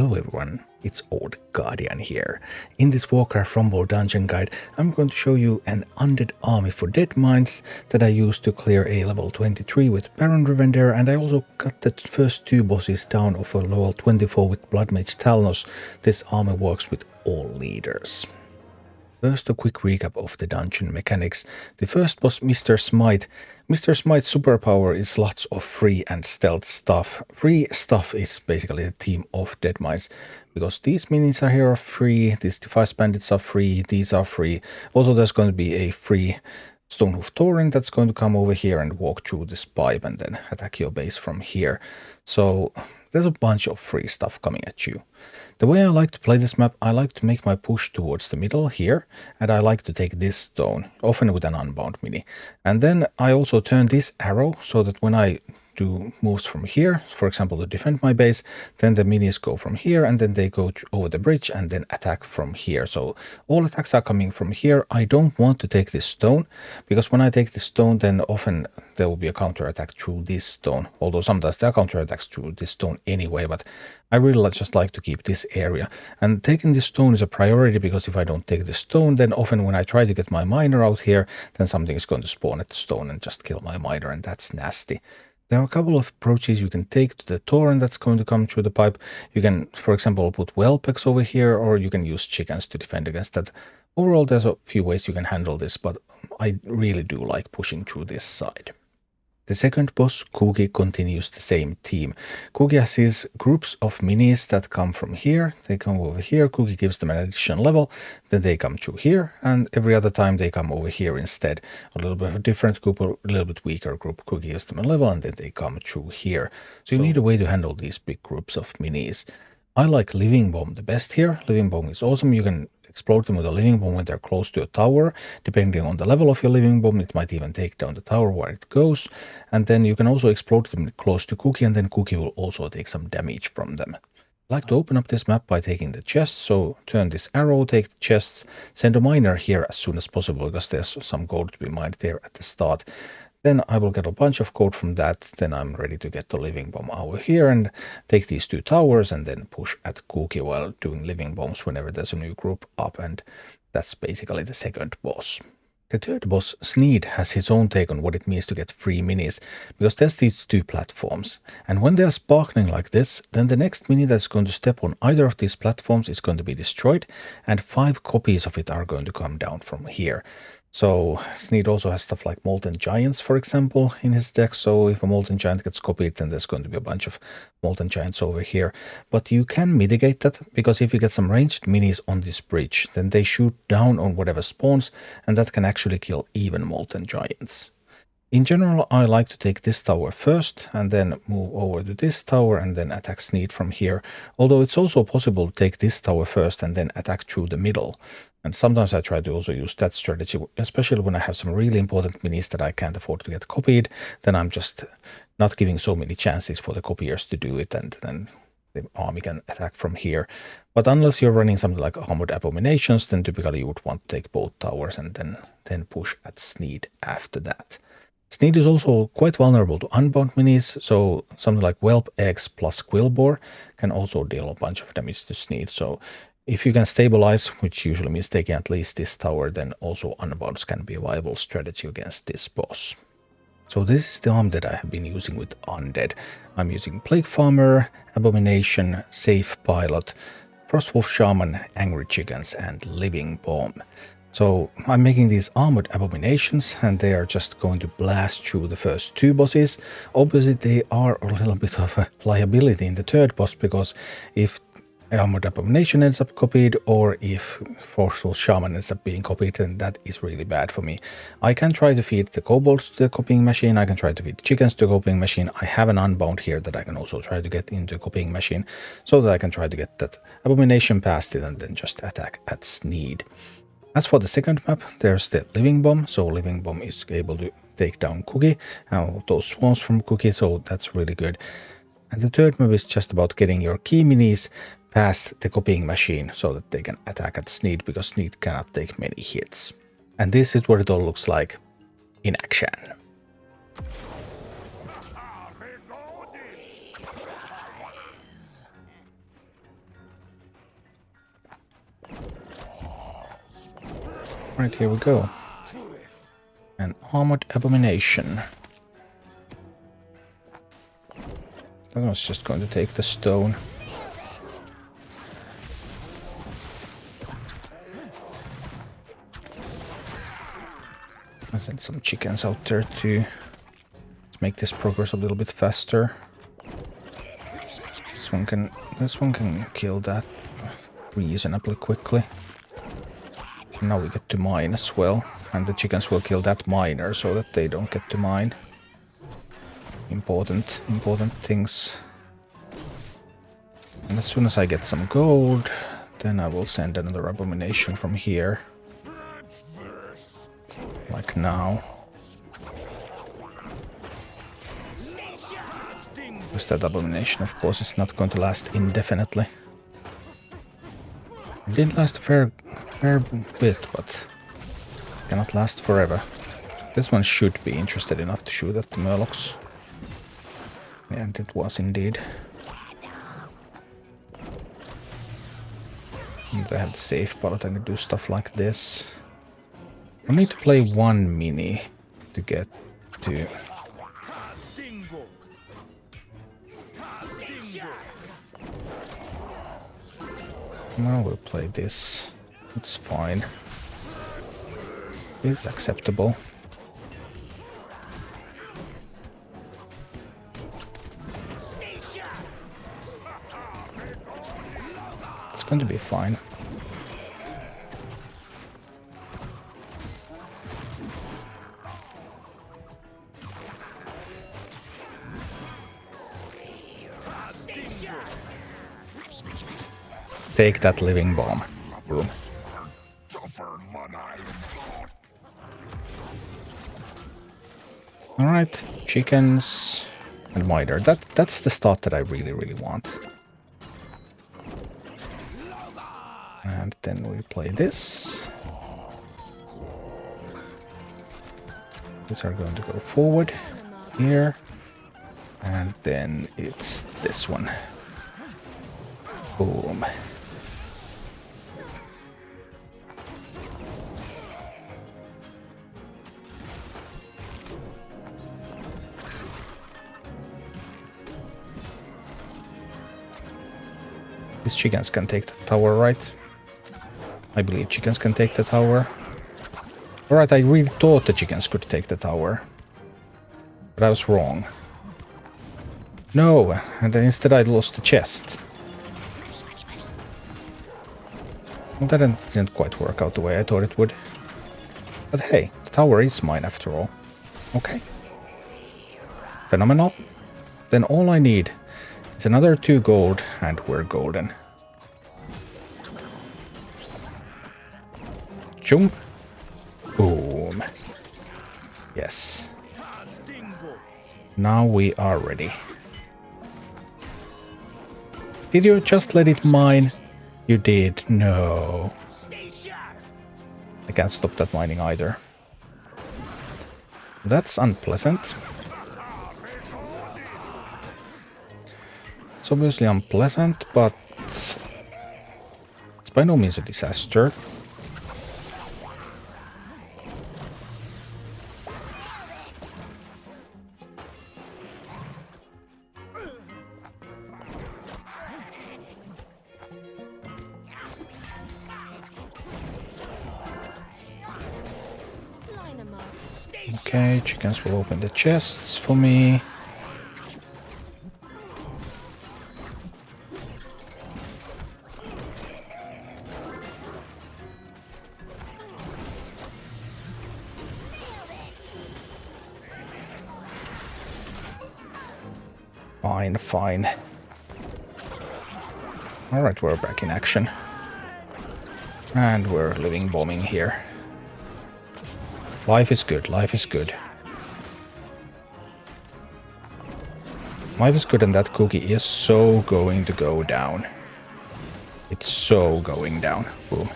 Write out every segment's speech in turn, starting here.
Hello everyone, it's Old Guardian here. In this Warcraft Rumble dungeon guide, I'm going to show you an undead army for Deadmines that I used to clear a level 23 with Baron Rivendare, and I also got the first two bosses down of a level 24 with Bloodmage Thalnos. This army works with all leaders. First, a quick recap of the dungeon mechanics. The first boss, Mr. Smite. Mr. Smite's superpower is lots of free and stealth stuff. Free stuff is basically the theme of Deadmines, because these minis are here are free, these device bandits are free, these are free. Also, there's going to be a free Stonehoof Tauren that's going to come over here and walk through this pipe and then attack your base from here. So there's a bunch of free stuff coming at you. The way I like to play this map, I like to make my push towards the middle here, and I like to take this stone, often with an unbound mini. And then I also turn this arrow so that when I do moves from here, for example to defend my base, then the minis go from here and then they go over the bridge and then attack from here. So all attacks are coming from here. I don't want to take this stone, because when I take this stone, then often there will be a counter attack through this stone, although sometimes there are counter attacks through this stone anyway, but I really just like to keep this area. And taking this stone is a priority, because if I don't take this stone, then often when I try to get my miner out here, then something is going to spawn at the stone and just kill my miner, and that's nasty. There are a couple of approaches you can take to the Tauren that's going to come through the pipe. You can, for example, put whelpex over here, or you can use chickens to defend against that. Overall, there's a few ways you can handle this, but I really do like pushing through this side. The second boss, Cookie, continues the same theme. Cookie has his groups of minis that come from here. They come over here. Cookie gives them an additional level. Then they come through here. And every other time they come over here instead. A little bit of a different group, or a little bit weaker group. Cookie gives them a level and then they come through here. So you need a way to handle these big groups of minis. I like Living Bomb the best here. Living Bomb is awesome. You can explode them with a living bomb when they're close to a tower. Depending on the level of your living bomb, it might even take down the tower where it goes. And then you can also explode them close to Cookie, and then Cookie will also take some damage from them. I like to open up this map by taking the chest, so turn this arrow, take the chests, send a miner here as soon as possible, because there's some gold to be mined there at the start. Then I will get a bunch of gold from that. Then I'm ready to get the living bomb over here and take these two towers and then push at Cookie while doing living bombs whenever there's a new group up. And that's basically the second boss. The third boss, Sneed, has his own take on what it means to get free minis, because there's these two platforms. And when they're sparkling like this, then the next mini that's going to step on either of these platforms is going to be destroyed, and 5 copies of it are going to come down from here. So Sneed also has stuff like Molten Giants, for example, in his deck. So if a Molten Giant gets copied, then there's going to be a bunch of Molten Giants over here. But you can mitigate that, because if you get some ranged minis on this bridge, then they shoot down on whatever spawns, and that can actually kill even Molten Giants. In general, I like to take this tower first and then move over to this tower and then attack Sneed from here. Although it's also possible to take this tower first and then attack through the middle. And sometimes I try to also use that strategy, especially when I have some really important minis that I can't afford to get copied. Then I'm just not giving so many chances for the copiers to do it, and then the army can attack from here. But unless you're running something like Armored Abominations, then typically you would want to take both towers and then push at Sneed after that. Sneed is also quite vulnerable to unbound minis, so something like Whelp Eggs plus Quillbore can also deal a bunch of damage to Sneed. So if you can stabilize, which usually means taking at least this tower, then also unbounds can be a viable strategy against this boss. So this is the arm that I have been using with Undead. I'm using Plague Farmer, Abomination, Safe Pilot, Frostwolf Shaman, Angry Chickens, and Living Bomb. So I'm making these armored abominations, and they are just going to blast through the first two bosses. Obviously they are a little bit of a liability in the third boss, because if Armored Abomination ends up copied, or if Forceful Shaman ends up being copied, then that is really bad for me. I can try to feed the kobolds to the copying machine, I can try to feed the chickens to the copying machine. I have an unbound here that I can also try to get into the copying machine, so that I can try to get that Abomination past it and then just attack at Sneed. As for the second map, there's the Living Bomb, so Living Bomb is able to take down Cookie, those swarms from Cookie, so that's really good. And the third map is just about getting your key minis past the copying machine so that they can attack at Sneed, because Sneed cannot take many hits. And this is what it all looks like in action. Right, here we go. An armored abomination. I was just going to take the stone. I sent some chickens out there to make this progress a little bit faster. This one can kill that reasonably quickly. Now we get to mine as well, and the chickens will kill that miner so that they don't get to mine. Important things. And as soon as I get some gold, then I will send another abomination from here. Like now. Because that abomination, of course, is not going to last indefinitely. It did last a fair bit, but cannot last forever. This one should be interested enough to shoot at the Murlocs. And it was indeed. And I have the safe part, I can do stuff like this. I need to play one mini to get to... Well, we'll play this. It's fine. It's acceptable. It's going to be fine. Take that living bomb. Boom. Alright, chickens and miter. That's the start that I really want. And then we play this. These are going to go forward here. And then it's this one. Boom. These chickens can take the tower, right? I believe chickens can take the tower. Alright, I really thought the chickens could take the tower. But I was wrong. No, and then instead I lost the chest. Well, that didn't quite work out the way I thought it would. But hey, the tower is mine after all. Okay. Phenomenal. Then all I need is another 2 gold, and we're golden. Jump. Boom. Yes. Now we are ready. Did you just let it mine? You did. No. I can't stop that mining either. That's unpleasant. It's obviously unpleasant, but it's by no means a disaster. Okay, chickens will open the chests for me. Fine, fine. Alright, we're back in action. And we're living bombing here. Life is good, life is good. Life is good, and that cookie is so going to go down. It's so going down. Boom.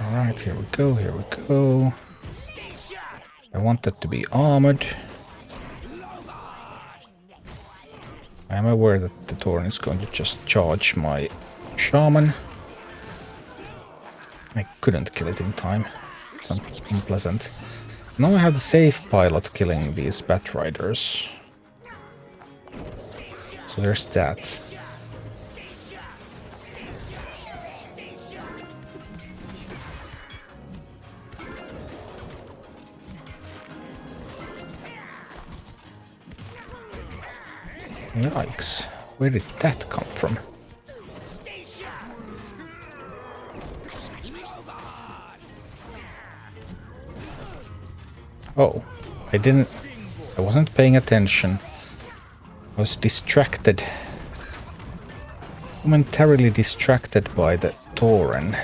Alright, here we go, here we go. I want that to be armored. I'm aware that the Tauren is going to just charge my shaman. I couldn't kill it in time. It's unpleasant. Now I have the safe pilot killing these bat riders. So there's that. Yikes. Where did that come from? Oh, I wasn't paying attention. I was distracted. Momentarily distracted by the Tauren.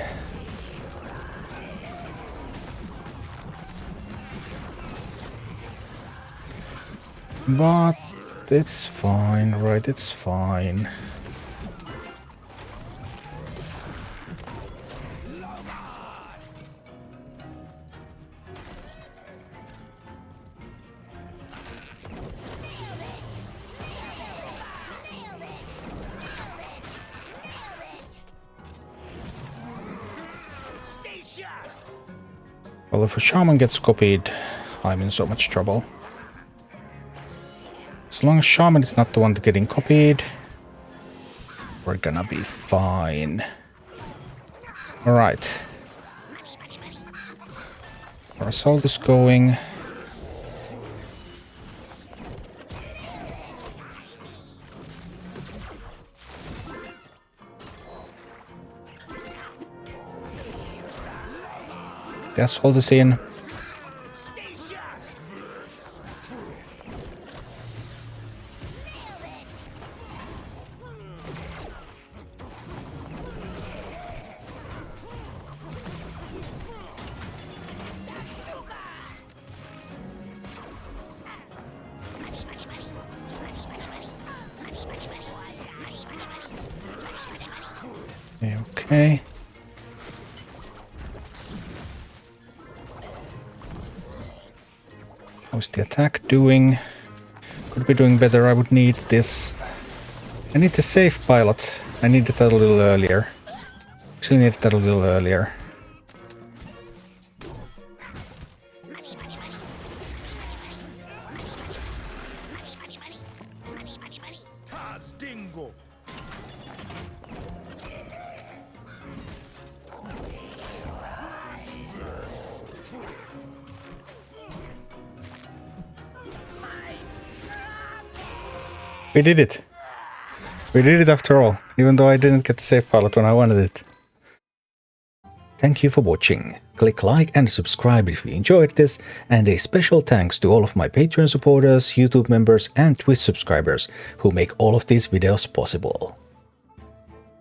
But it's fine, right? It's fine. Well, if a shaman gets copied, I'm in so much trouble. As long as shaman is not the one getting copied, we're gonna be fine. Alright. Our assault is going. The assault is in. Okay. How's the attack doing? Could be doing better. I would need this. I need the safe pilot. I needed that a little earlier. Actually needed that a little earlier. We did it. We did it after all, even though I didn't get the safe pilot when I wanted it. Thank you for watching. Click like and subscribe if you enjoyed this, and a special thanks to all of my Patreon supporters, YouTube members and Twitch subscribers who make all of these videos possible.